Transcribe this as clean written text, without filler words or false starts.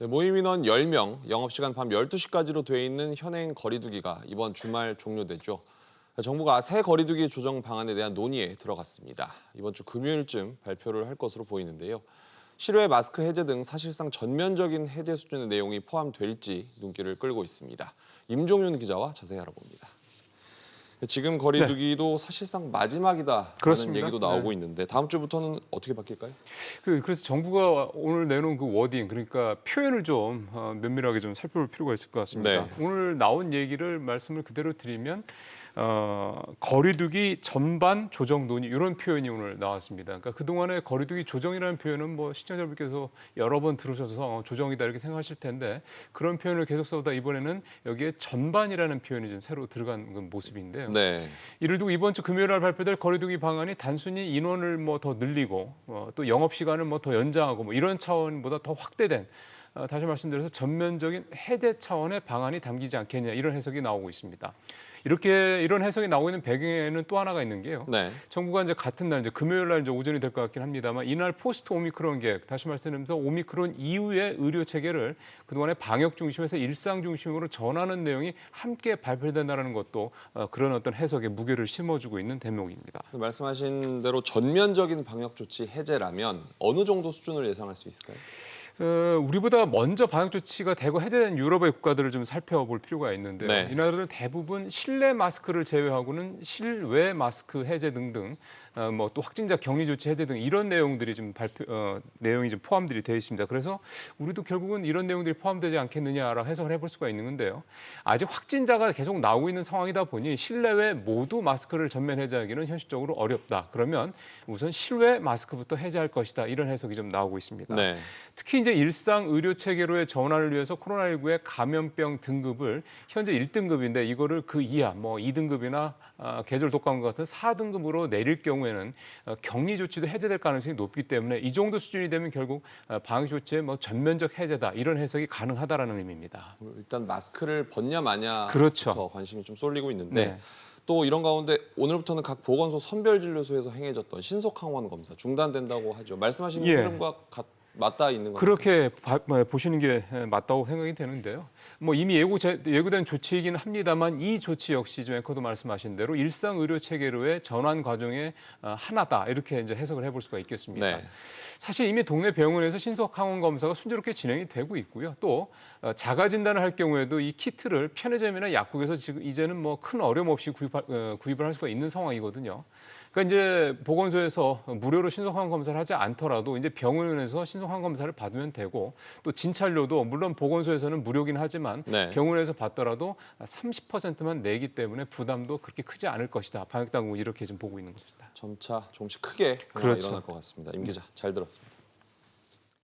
네, 모임 인원 10명, 영업시간 밤 12시까지로 돼 있는 현행 거리두기가 이번 주말 종료됐죠. 정부가 새 거리두기 조정 방안에 대한 논의에 들어갔습니다. 이번 주 금요일쯤 발표를 할 것으로 보이는데요. 실외 마스크 해제 등 사실상 전면적인 해제 수준의 내용이 포함될지 눈길을 끌고 있습니다. 임종윤 기자와 자세히 알아봅니다. 지금 거리두기도 사실상 마지막이다라는 그렇습니다. 얘기도 나오고 있는데 다음 주부터는 어떻게 바뀔까요? 그래서 정부가 오늘 내놓은 그 워딩, 그러니까 표현을 좀 면밀하게 좀 살펴볼 필요가 있을 것 같습니다. 네. 오늘 나온 얘기를 말씀을 그대로 드리면 거리두기 전반 조정 논의 이런 표현이 오늘 나왔습니다. 그러니까 그동안에 거리두기 조정이라는 표현은 뭐 시청자분께서 여러 번 들으셔서 조정이다 이렇게 생각하실 텐데 그런 표현을 계속 써오다 이번에는 여기에 전반이라는 표현이 좀 새로 들어간 그 모습인데요. 네. 이를 두고 이번 주 금요일 날 발표될 거리두기 방안이 단순히 인원을 뭐 더 늘리고 또 영업 시간을 뭐 더 연장하고 뭐 이런 차원보다 더 확대된 다시 말씀드려서 전면적인 해제 차원의 방안이 담기지 않겠냐 이런 해석이 나오고 있습니다. 이런 해석이 나오고 있는 배경에는 또 하나가 있는 게요. 네. 정부가 이제 같은 날 이제 금요일 날 이제 오전이 될 것 같긴 합니다만 이날 포스트 오미크론 계획 다시 말씀드리면서 오미크론 이후의 의료 체계를 그동안의 방역 중심에서 일상 중심으로 전하는 내용이 함께 발표된다는 것도 그런 어떤 해석에 무게를 심어주고 있는 대목입니다. 말씀하신 대로 전면적인 방역 조치 해제라면 어느 정도 수준을 예상할 수 있을까요? 우리보다 먼저 방역 조치가 되고 해제된 유럽의 국가들을 좀 살펴볼 필요가 있는데요. 네. 이 나라들은 대부분 실내 마스크를 제외하고는 실외 마스크 해제 등등 뭐 또 확진자 격리 조치 해제 등 이런 내용들이 좀 내용이 좀 포함들이 되어 있습니다. 그래서 우리도 결국은 이런 내용들이 포함되지 않겠느냐라고 해석을 해볼 수가 있는 건데요. 아직 확진자가 계속 나오고 있는 상황이다 보니 실내외 모두 마스크를 전면 해제하기는 현실적으로 어렵다. 그러면 우선 실외 마스크부터 해제할 것이다. 이런 해석이 좀 나오고 있습니다. 네. 특히 이제 일상 의료 체계로의 전환을 위해서 코로나19의 감염병 등급을 현재 1등급인데 이거를 그 이하 뭐 2등급이나 계절 독감과 같은 4등급으로 내릴 경우에는 격리 조치도 해제될 가능성이 높기 때문에 이 정도 수준이 되면 결국 방역 조치의 뭐 전면적 해제다 이런 해석이 가능하다라는 의미입니다. 일단 마스크를 벗냐 마냐부터 그렇죠. 관심이 좀 쏠리고 있는데 네. 또 이런 가운데 오늘부터는 각 보건소 선별진료소에서 행해졌던 신속항원 검사 중단된다고 하죠. 말씀하신 흐름과 맞닿아 있는 거죠. 그렇게 보시는 게 맞다고 생각이 되는데요. 뭐 이미 예고된 조치이긴 합니다만 이 조치 역시 좀 앵커도 말씀하신 대로 일상 의료 체계로의 전환 과정의 하나다 이렇게 이제 해석을 해볼 수가 있겠습니다. 네. 사실 이미 동네 병원에서 신속 항원 검사가 순조롭게 진행이 되고 있고요. 또 자가 진단을 할 경우에도 이 키트를 편의점이나 약국에서 지금 이제는 뭐 큰 어려움 없이 구입을 할 수가 있는 상황이거든요. 그러니까 이제 보건소에서 무료로 신속항원 검사를 하지 않더라도 이제 병원에서 신속항원 검사를 받으면 되고 또 진찰료도 물론 보건소에서는 무료긴 하지만 네. 병원에서 받더라도 30%만 내기 때문에 부담도 그렇게 크지 않을 것이다. 방역당국은 이렇게 좀 보고 있는 겁니다. 점차 조금씩 크게 그렇죠. 일어날 것 같습니다. 임 기자 잘 들었습니다.